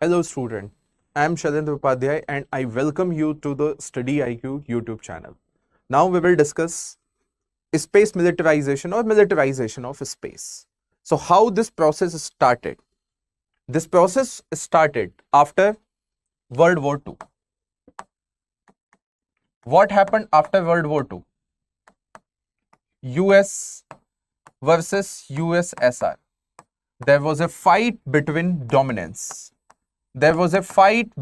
Hello student, I am Shalendra Upadhyay and I welcome you to the StudyIQ YouTube channel. Now we will discuss space militarization or militarization of space. So how this process started? This process started after World War II. What happened after World War II? US versus USSR. There was a fight between dominance. There was a fight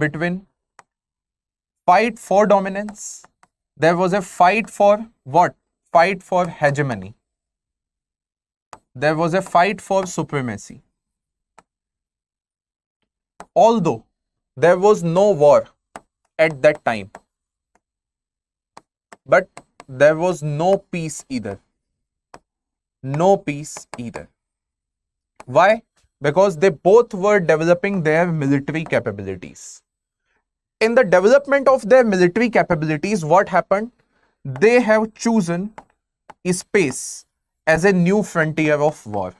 for dominance. There was a fight for what? Fight for hegemony. There was a fight for supremacy. Although there was no war at that time, but there was no peace either. No peace either. Why? Because they both were developing their military capabilities. In the development of their military capabilities, what happened? They have chosen space as a new frontier of war.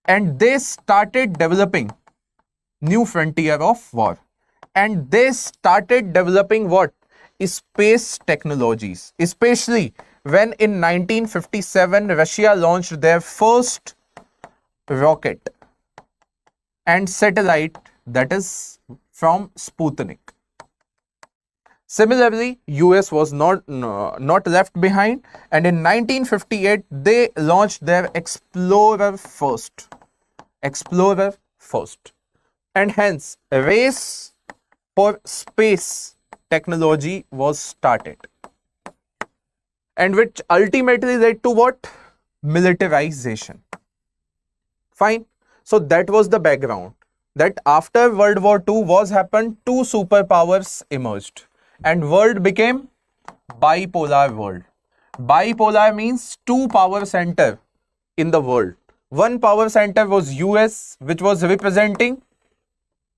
And they started developing new frontier of war. And they started developing what? Space technologies. Especially when in 1957, Russia launched their first rocket and satellite, that is from Sputnik. Similarly, US was not left behind, and in 1958 they launched their Explorer first, and hence a race for space technology was started, and which ultimately led to what? Militarization. Fine. So that was the background, that after World War II was happened, two superpowers emerged and world became bipolar world. Bipolar means two power center in the world. One power center was US, which was representing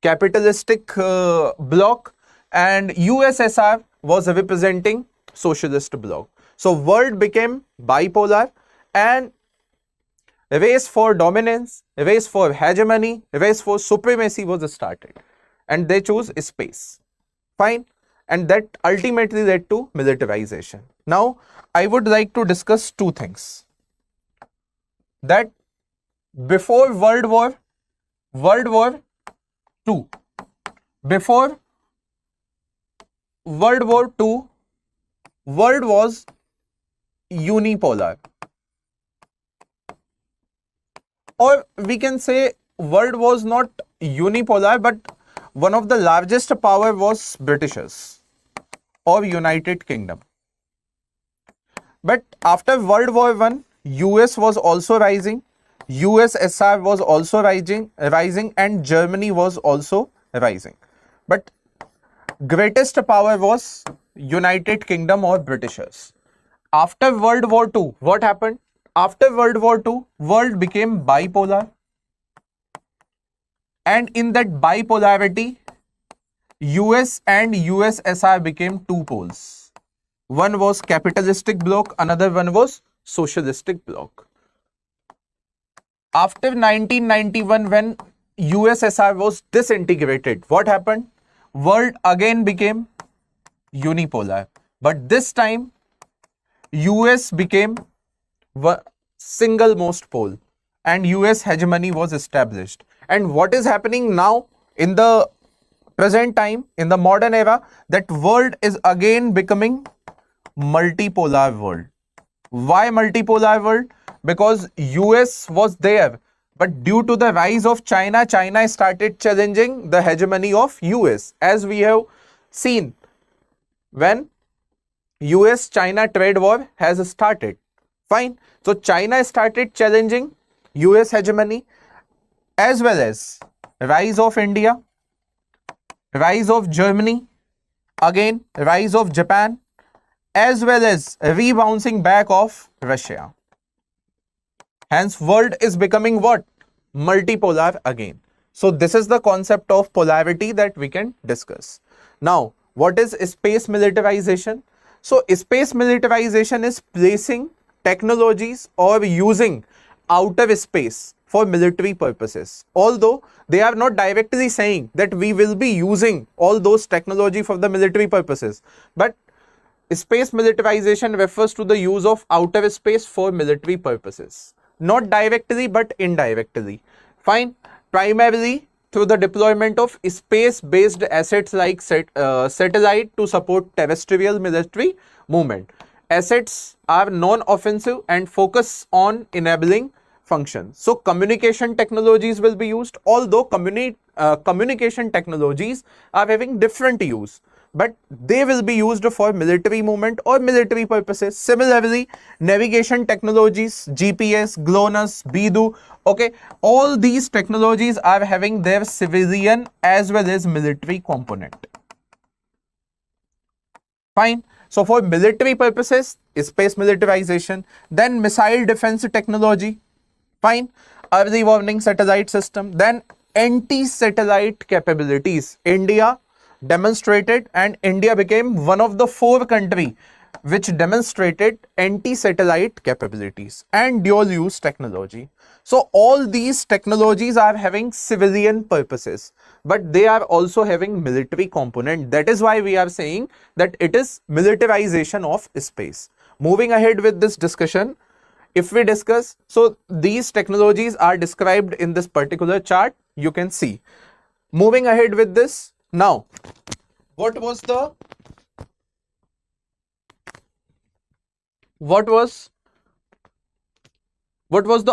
capitalistic bloc, and USSR was representing socialist bloc. So world became bipolar, and a race for dominance, a race for hegemony, a race for supremacy was started, and they chose space. Fine. And that ultimately led to militarization. Now, I would like to discuss two things. That before World War II, before World War II, world was unipolar. Or we can say world was not unipolar, but one of the largest power was Britishers or United Kingdom. But after World War I, US was also rising, USSR was also rising, and Germany was also rising. But greatest power was United Kingdom or Britishers. After World War II, what happened? After World War II, world became bipolar, and in that bipolarity, US and USSR became two poles. One was capitalistic bloc, another one was socialistic bloc. After 1991, when USSR was disintegrated, what happened? World again became unipolar, but this time US became single most pole, and US hegemony was established. And what is happening now in the present time, in the modern era, that world is again becoming multipolar world. Why multipolar world? Because US was there, but due to the rise of China, China started challenging the hegemony of US, as we have seen when US-China trade war has started. Fine. So China started challenging US hegemony, as well as rise of India, rise of Germany, again rise of Japan, as well as rebouncing back of Russia. Hence world is becoming what? Multipolar again. So this is the concept of polarity that we can discuss. Now, what is space militarization? So space militarization is placing technologies or using outer space for military purposes. Although they are not directly saying that we will be using all those technology for the military purposes, but space militarization refers to the use of outer space for military purposes. Not directly, but indirectly. Fine. Primarily through the deployment of space-based assets like satellite to support terrestrial military movement. Assets are non-offensive and focus on enabling functions. So communication technologies will be used, although communication technologies are having different use, but they will be used for military movement or military purposes. Similarly, navigation technologies, GPS, GLONASS, BIDU, okay, all these technologies are having their civilian as well as military component. Fine. So for military purposes, space militarization, then missile defense technology, fine, early warning satellite system, then anti-satellite capabilities. India demonstrated, and India became one of the 4 countries which demonstrated anti-satellite capabilities and dual use technology. So all these technologies are having civilian purposes, but they are also having military component. That is why we are saying that it is militarization of space. Moving ahead with this discussion, if we discuss, so these technologies are described in this particular chart, you can see. Moving ahead with this, now, what was the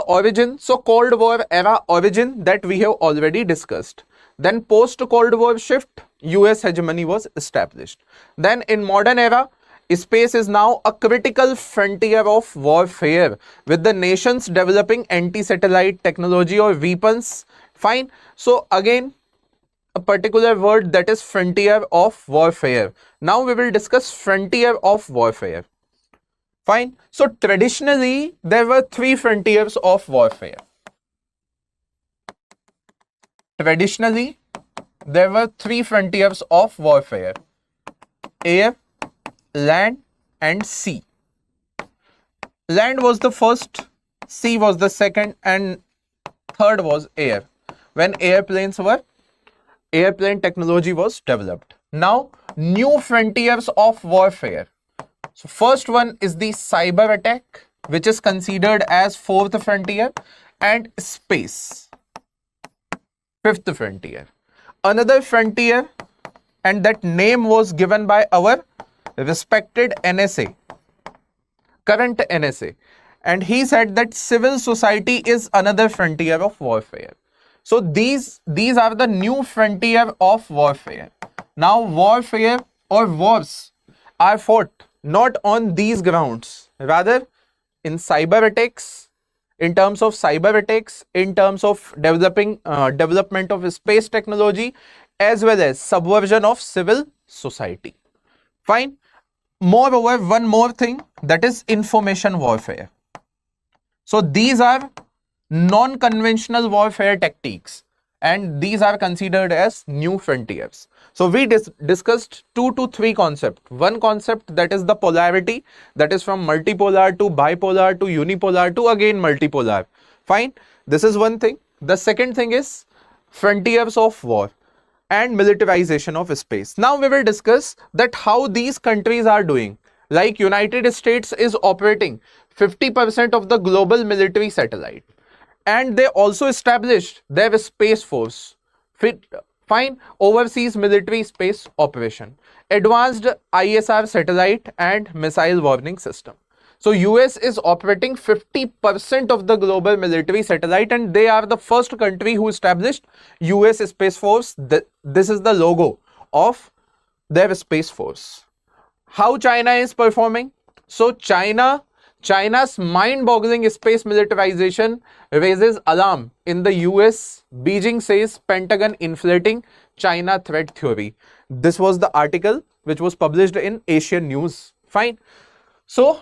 origin? So Cold War era origin that we have already discussed. Then post Cold War shift, US hegemony was established. Then in modern era, space is now a critical frontier of warfare, with the nations developing anti-satellite technology or weapons. Fine. So again, a particular word, that is frontier of warfare. Now we will discuss frontier of warfare. Fine. So traditionally, there were 3 frontiers of warfare. Traditionally, there were 3 frontiers of warfare: air, land, and sea. Land was the first, sea was the second, and third was air, when airplane technology was developed. Now, new frontiers of warfare. So first one is the cyber attack, which is considered as 4th frontier, and space, 5th frontier. Another frontier, and that name was given by our respected NSA, current NSA, and he said that civil society is another frontier of warfare. So these are the new frontier of warfare. Now warfare or wars are fought not on these grounds, rather in cyber attacks, in terms of cyber attacks, in terms of development of space technology, as well as subversion of civil society. Fine. Moreover, one more thing, that is information warfare. So these are non-conventional warfare tactics, and these are considered as new frontiers. So we discussed 2 to 3 concepts. One concept, that is the polarity, that is from multipolar to bipolar to unipolar to again multipolar. Fine. This is one thing. The second thing is frontiers of war and militarization of space. Now we will discuss that how these countries are doing. Like United States is operating 50% of the global military satellite, and they also established their space force. Fine. Overseas military space operation, advanced ISR satellite and missile warning system. So US is operating 50% of the global military satellite, and they are the first country who established US Space Force. This is the logo of their space force. How China is performing? So China's mind-boggling space militarization raises alarm in the US. Beijing says Pentagon inflating China threat theory. This was the article which was published in Asian News. Fine. So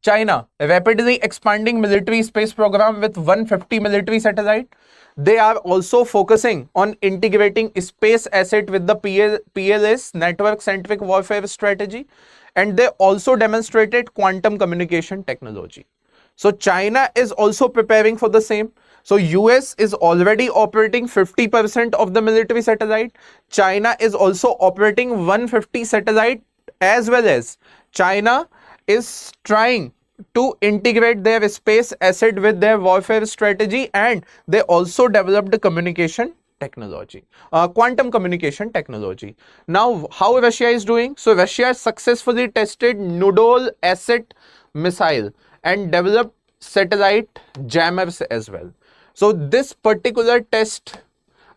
China rapidly expanding military space program with 150 military satellite. They are also focusing on integrating space asset with the PLS, network-centric warfare strategy, and they also demonstrated quantum communication technology. So China is also preparing for the same. So US is already operating 50% of the military satellite. China is operating 150 satellite, as well as China is trying to integrate their space asset with their warfare strategy, and they also developed communication technology, quantum communication technology. Now, how Russia is doing? So Russia successfully tested Noodle asset missile and developed satellite jammers as well. So this particular test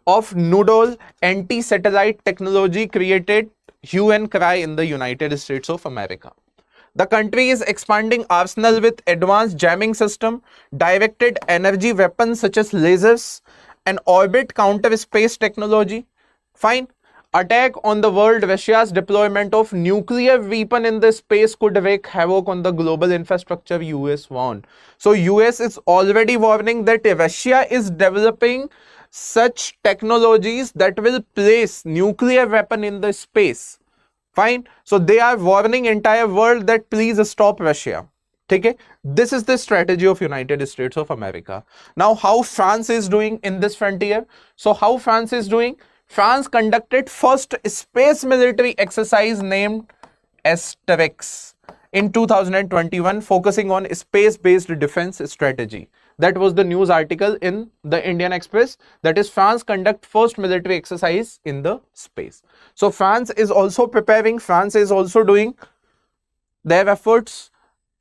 of Noodle anti-satellite technology created hue and cry in the United States of America. The country is expanding arsenal with advanced jamming system, directed energy weapons such as lasers, and orbit counter space technology. Fine. Attack on the world. Russia's deployment of nuclear weapon in the space could wreak havoc on the global infrastructure, US warned. So US is already warning that Russia is developing such technologies that will place nuclear weapon in the space. Fine. So they are warning entire world that please stop Russia. Okay, this is the strategy of United States of America. Now, how France is doing in this frontier? So how France is doing? France conducted first space military exercise named Asterix in 2021, focusing on space-based defense strategy. That was the news article in the Indian Express. That is, France conduct first military exercise in the space. So France is also preparing. France is also doing their efforts,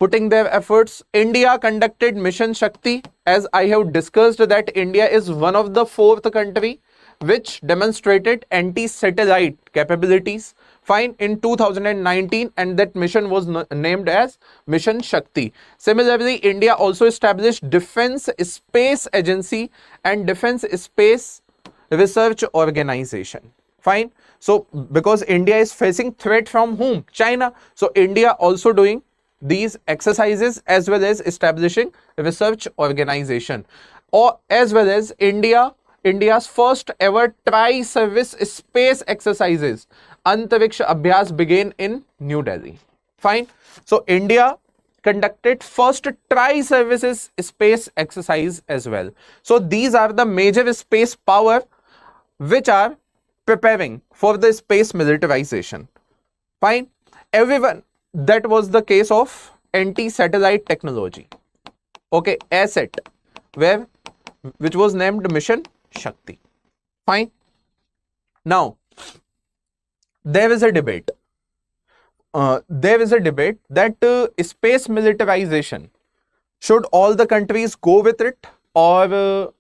putting their efforts. India conducted Mission Shakti. As I have discussed, that India is one of the fourth country which demonstrated anti-satellite capabilities. Fine, in 2019, and that mission was named as Mission Shakti. Similarly, India also established Defense Space Agency and Defense Space Research Organization. Fine. So because India is facing threat from whom? China. So India also doing these exercises, as well as establishing research organization, or as well as India's first ever tri-service space exercises, Antariksha Abhyas, began in New Delhi. Fine. So India conducted first tri-services space exercise as well. So these are the major space power which are preparing for the space militarization. Fine. Everyone, that was the case of anti-satellite technology. Okay, asset, which was named Mission Shakti. Fine. Now, there is a debate. That space militarization, should all the countries go with it, or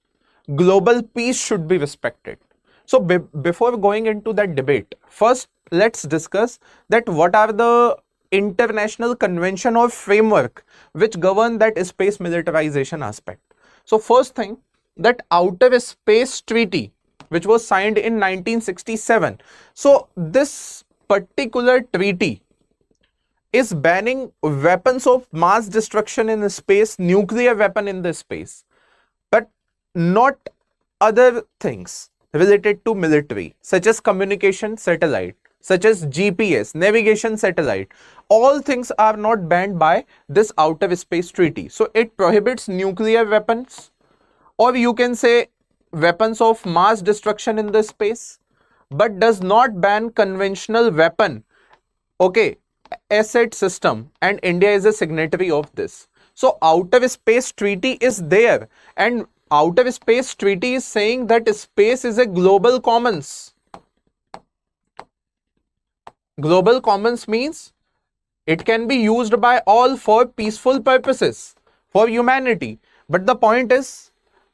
global peace should be respected? So before going into that debate, first let's discuss that what are the international convention or framework which govern that space militarization aspect. So first thing, that Outer Space Treaty, which was signed in 1967. So this particular treaty is banning weapons of mass destruction in space, nuclear weapon in the space, but not other things related to military, such as communication satellite, such as GPS, navigation satellite. All things are not banned by this Outer Space Treaty. So it prohibits nuclear weapons, or you can say weapons of mass destruction in the space, but does not ban conventional weapon, okay, asset system, and India is a signatory of this. So Outer Space Treaty is there, and Outer Space Treaty is saying that space is a global commons. Global commons means it can be used by all for peaceful purposes, for humanity. But the point is,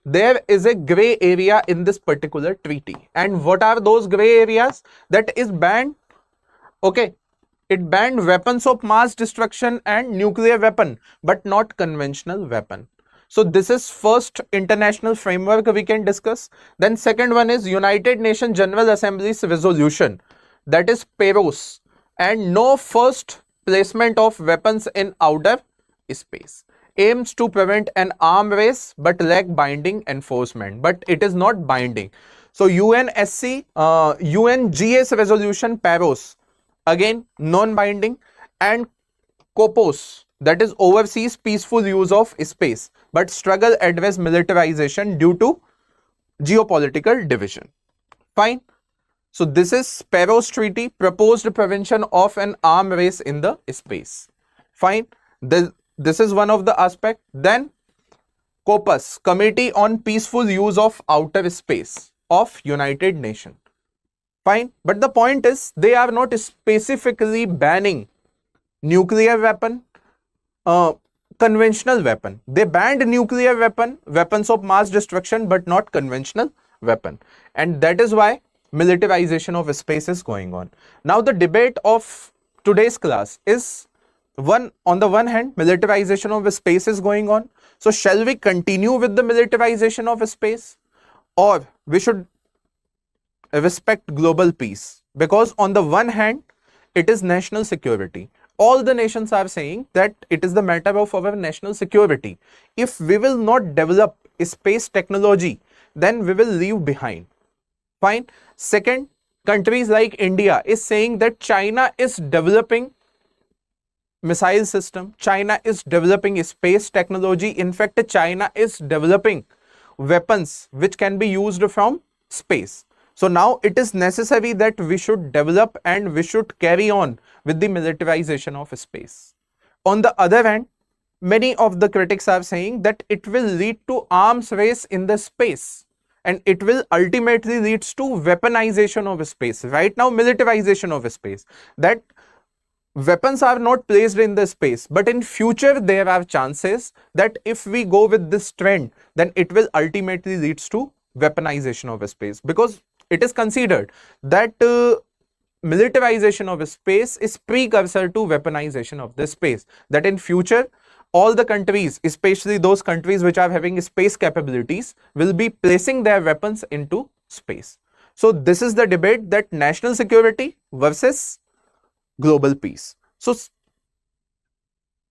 there is a gray area in this particular treaty. And what are those gray areas? That is banned, okay, it banned weapons of mass destruction and nuclear weapon, but not conventional weapon. So this is first international framework we can discuss. Then second one is United Nations General Assembly's resolution, that is PEROS, and no first placement of weapons in outer space, aims to prevent an arm race but lack binding enforcement, but it is not binding. So UNSC, UNGS resolution PEROS, again non-binding, and COPOS, that is overseas peaceful use of space, but struggle adverse militarization due to geopolitical division. Fine. So this is Paris Treaty, proposed prevention of an arm race in the space. Fine. This is one of the aspect. Then COPUS, Committee on Peaceful Use of Outer Space of United Nations. Fine. But the point is, they are not specifically banning nuclear weapon, conventional weapon. They banned nuclear weapon, weapons of mass destruction, but not conventional weapon. And that is why militarization of space is going on. Now the debate of today's class is, on the one hand, militarization of space is going on. So shall we continue with the militarization of space, or we should respect global peace? Because on the one hand, it is national security. All the nations are saying that it is the matter of our national security. If we will not develop space technology, then we will leave behind. Fine. Second, countries like India is saying that China is developing missile system, China is developing space technology. In fact, China is developing weapons which can be used from space. So now it is necessary that we should develop and we should carry on with the militarization of space. On the other hand, many of the critics are saying that it will lead to arms race in the space, and it will ultimately leads to weaponization of space. Right now, militarization of space, that weapons are not placed in the space, but in future there are chances that if we go with this trend, then it will ultimately leads to weaponization of space, because it is considered that militarization of space is precursor to weaponization of the space, that in future all the countries, especially those countries which are having space capabilities, will be placing their weapons into space. So this is the debate, that national security versus global peace. So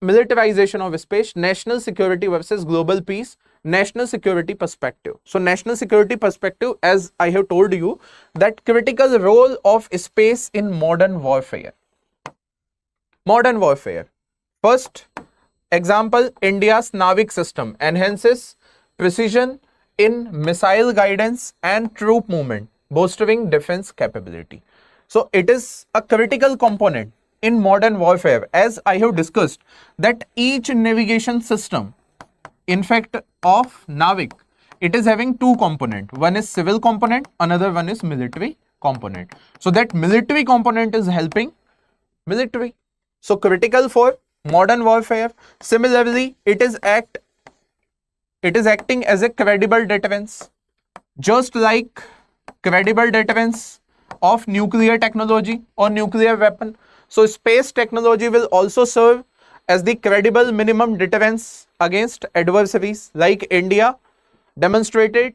militarization of space, national security versus global peace, national security perspective. So national security perspective, as I have told you, that critical role of space in modern warfare. Modern warfare. First example, India's Navik system enhances precision in missile guidance and troop movement, bolstering defense capability. So it is a critical component in modern warfare, as I have discussed, that each navigation system, in fact, of Navik, it is having two components. One is civil component, another one is military component. So that military component is helping military. So critical for modern warfare. Similarly, it is acting as a credible deterrence, just like credible deterrence of nuclear technology or nuclear weapon. So space technology will also serve as the credible minimum deterrence against adversaries, like India demonstrated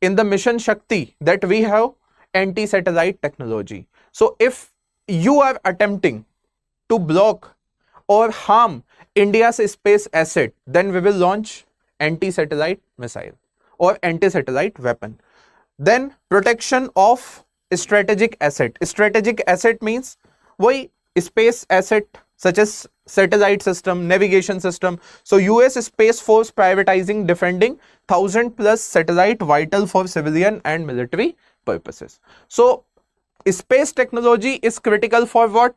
in the mission Shakti that we have anti-satellite technology. So if you are attempting to block or harm India's space asset, then we will launch anti-satellite missile or anti-satellite weapon. Then protection of strategic asset. Strategic asset means why space asset such as satellite system, navigation system. So US Space Force prioritizing defending 1,000+ satellite vital for civilian and military purposes. So space technology is critical for what?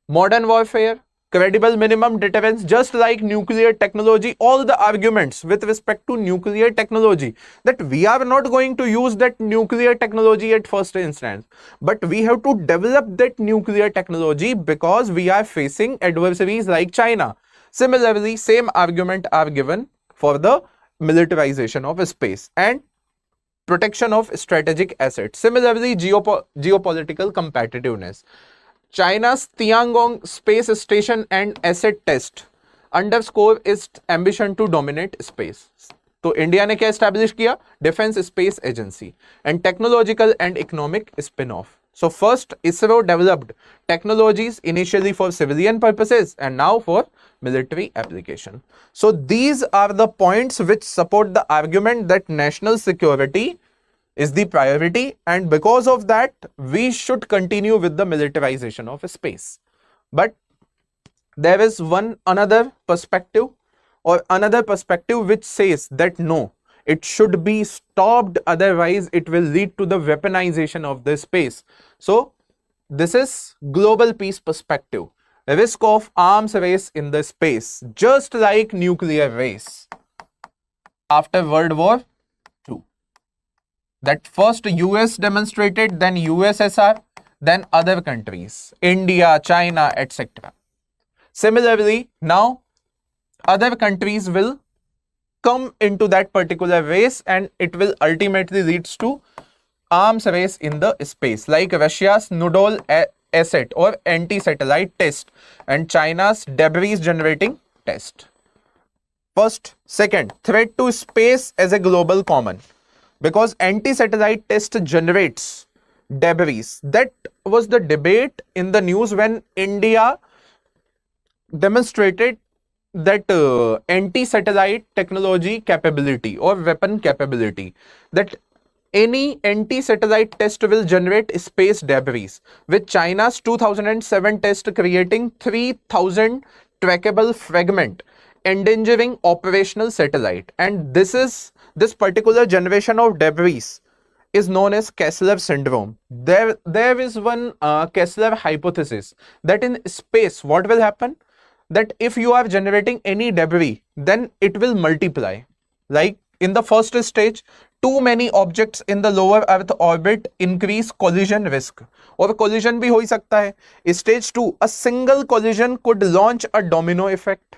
Modern warfare, credible minimum deterrence, just like nuclear technology. All the arguments with respect to nuclear technology, that we are not going to use that nuclear technology at first instance, but we have to develop that nuclear technology because we are facing adversaries like China. Similarly, same argument are given for the militarization of space and protection of strategic assets. Similarly, geopolitical competitiveness. China's Tiangong space station and asset test underscore its ambition to dominate space. तो India ने क्या establish किया? Defence space agency and technological and economic spin off. So first, ISRO developed technologies initially for civilian purposes and now for military application. So these are the points which support the argument that national security is the priority, and because of that we should continue with the militarization of space. But there is another perspective which says that no, it should be stopped, otherwise it will lead to the weaponization of the space. So this is global peace perspective. Risk of arms race in the space, just like nuclear race after World War II. That first US demonstrated, then USSR, then other countries, India, China, etc. Similarly, now other countries will come into that particular race, and it will ultimately leads to arms race in the space, like Russia's Nodal asset or anti-satellite test and China's debris generating test. First, second, threat to space as a global common, because anti-satellite test generates debris. That was the debate in the news when India demonstrated that anti-satellite technology capability or weapon capability, that any anti-satellite test will generate space debris, with China's 2007 test creating 3,000 trackable fragment, endangering operational satellite. And this particular generation of debris is known as Kessler syndrome. There is one Kessler hypothesis that in space what will happen, that if you are generating any debris, then it will multiply. Like in the first stage, too many objects in the lower earth orbit increase collision risk, और collision भी हो ही सकता है. Stage 2, a single collision could launch a domino effect,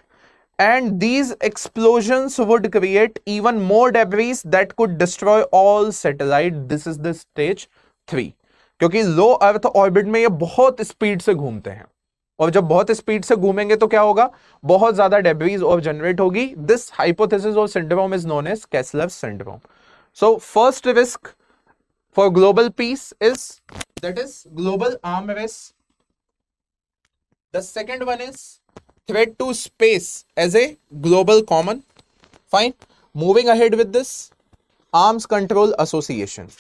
and these explosions would create even more debris that could destroy all satellite. This is the stage 3, क्योंकि लो earth orbit में ये बहुत speed से घूमते हैं, और जब बहुत स्पीड से घूमेंगे तो क्या होगा, बहुत ज्यादा डेब्रीज और जनरेट होगी. दिस हाइपोथेसिस और syndrome is known as Kessler syndrome. So first risk for global peace is that is global arm race. The second one is threat to space as a global common. Fine. Moving ahead with this, Arms Control Association,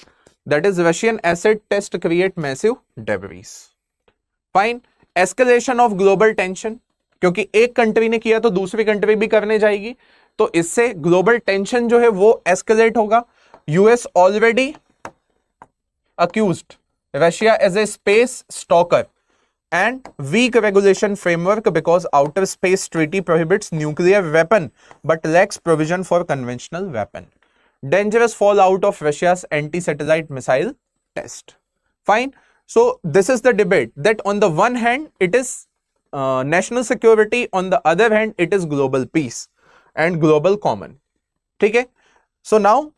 that is Russian asset test create massive debris. Fine. Escalation of global tension, क्योंकि एक country ने किया तो दूसरी country भी करने जाएगी, तो इससे ग्लोबल टेंशन जो है वो एस्केलेट होगा. US already accused Russia as a space stalker and weak regulation framework because outer space treaty prohibits nuclear weapon but lacks provision for conventional weapon. Dangerous fallout of Russia's anti-satellite missile test. Fine. So this is the debate, that on the one hand it is national security, on the other hand it is global peace and global common. Okay. So now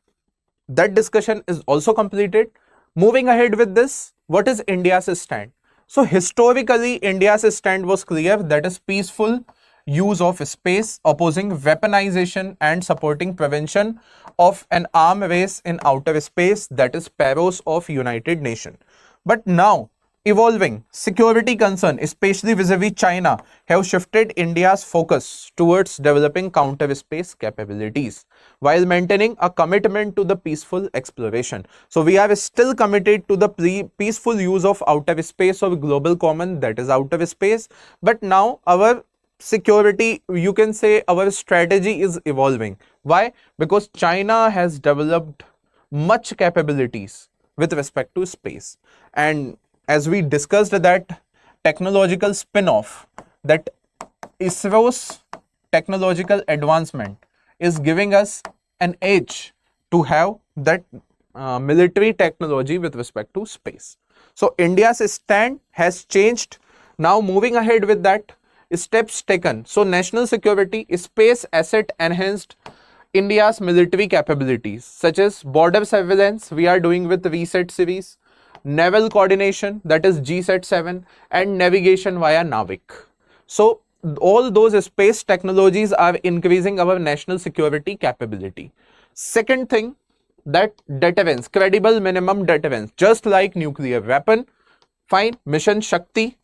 that discussion is also completed. Moving ahead with this, what is India's stand? So historically, India's stand was clear, that is peaceful use of space, opposing weaponization and supporting prevention of an arm race in outer space, that is PAROS of United Nations. But now, evolving security concern, especially vis-a-vis China, have shifted India's focus towards developing counter space capabilities while maintaining a commitment to the peaceful exploration. So we are still committed to the peaceful use of outer space of global common, that is outer space. But now our security, you can say our strategy is evolving. Why? Because China has developed much capabilities with respect to space. And as we discussed, that technological spin-off, that ISRO's technological advancement is giving us an edge to have that military technology with respect to space. So India's stand has changed. Now moving ahead with that, steps taken. So national security, space asset enhanced India's military capabilities, such as border surveillance we are doing with Reset series, naval coordination, that is GSAT-7, and navigation via Navik. So all those space technologies are increasing our national security capability. Second thing, that deterrence, credible minimum deterrence, just like nuclear weapon. Fine. Mission Shakti,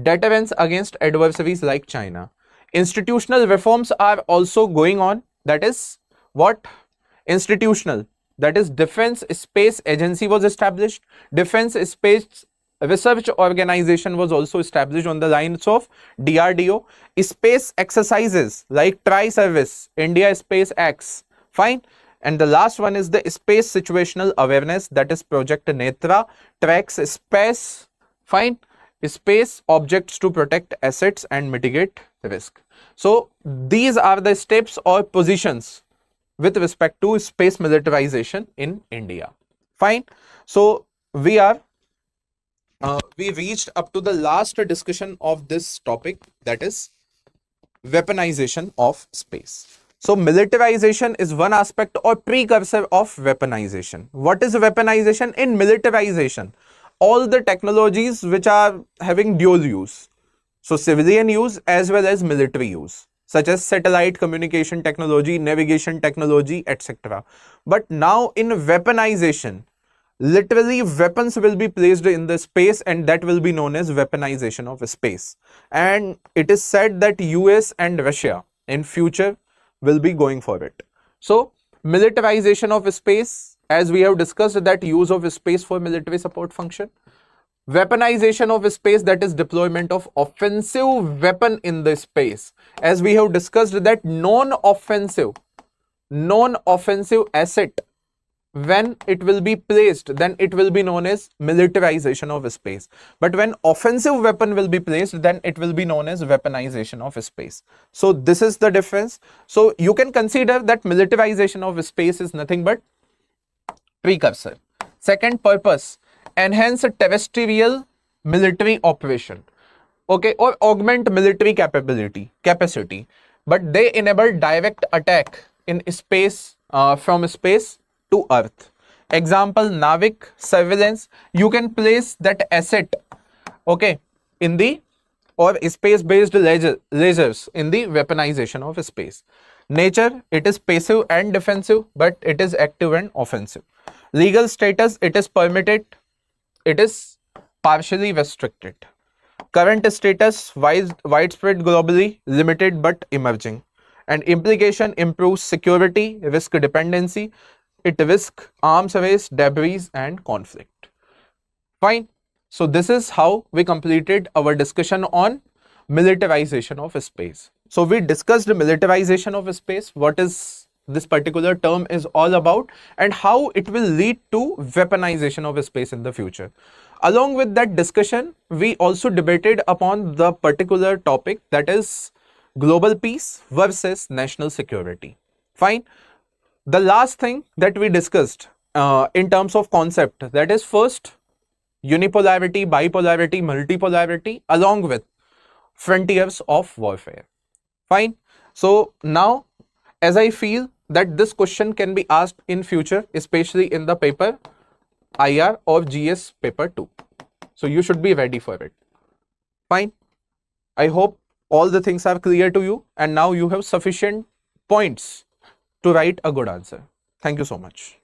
deterrence against adversaries like China. Institutional reforms are also going on. That is what? Institutional. That is Defense Space Agency was established. Defense Space research organization was also established on the lines of DRDO. Space exercises like Tri-Service, India Space X, fine. And the last one is the space situational awareness, that is Project Netra, tracks space, fine, space objects to protect assets and mitigate risk. So these are the steps or positions with respect to space militarization in India. Fine. So we reached up to the last discussion of this topic, that is weaponization of space. So militarization is one aspect or precursor of weaponization. What is weaponization? In militarization, all the technologies which are having dual use, so civilian use as well as military use, such as satellite communication technology, navigation technology, etc. But now in weaponization, literally weapons will be placed in the space, and that will be known as weaponization of space. And it is said that US and Russia in future will be going for it. So militarization of space, as we have discussed, that use of space for military support function. Weaponization of space, that is deployment of offensive weapon in the space. As we have discussed that non-offensive asset, when it will be placed, then it will be known as militarization of space. But when offensive weapon will be placed, then it will be known as weaponization of space. So this is the difference. So you can consider that militarization of space is nothing but precursor. Second purpose, enhance terrestrial military operation, okay, or augment military capacity, but they enable direct attack in space, from space to earth. Example, Navik surveillance, you can place that asset, okay, in the, or space based lasers in the weaponization of space. Nature, it is passive and defensive, but it is active and offensive. Legal status, it is permitted, it is partially restricted. Current status, widespread globally, limited but emerging. And implication, improves security, risk dependency, it risks arms race, debris and conflict. Fine. So this is how we completed our discussion on militarization of space. So we discussed militarization of space, what is this particular term is all about, and how it will lead to weaponization of space in the future. Along with that discussion, we also debated upon the particular topic, that is global peace versus national security. Fine. The last thing that we discussed in terms of concept, that is first unipolarity, bipolarity, multipolarity, along with frontiers of warfare. Fine. So now, as I feel that this question can be asked in future, especially in the paper IR or GS paper 2. So you should be ready for it. Fine. I hope all the things are clear to you, and now you have sufficient points to write a good answer. Thank you so much.